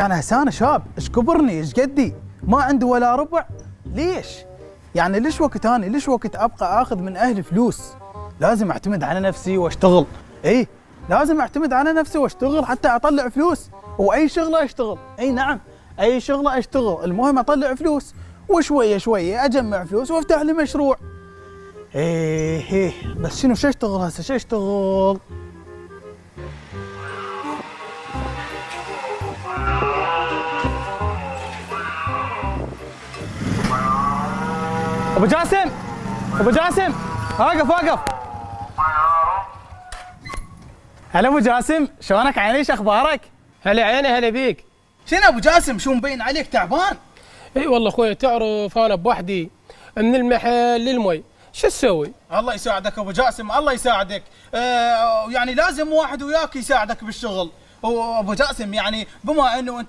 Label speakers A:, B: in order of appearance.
A: يعني هسه انا شاب، ايش كبرني، ايش قدي، ما عندي ولا ربع. ليش؟ يعني ليش وقت ابقى اخذ من اهلي فلوس؟ لازم اعتمد على نفسي واشتغل. اي لازم اعتمد على نفسي واشتغل حتى اطلع فلوس، واي شغله اشتغل. اي نعم، اي شغله اشتغل، المهم اطلع فلوس، وشويه شويه اجمع فلوس وافتح لي مشروع. ايه بس شو اشتغل هسه، شو اشتغل؟ ابو جاسم، ابو جاسم، واقف. هلا ابو جاسم، شلونك عيني، شو اخبارك؟
B: هلا عيني، هلا بيك.
A: شنو ابو جاسم، شو مبين عليك تعبان؟
B: اي والله اخوي، تعرف انا بوحدي من المحل للمي، شو تسوي؟
A: الله يساعدك ابو جاسم، الله يساعدك. يعني لازم واحد وياك يساعدك بالشغل. وابو جاسم يعني بما انه انت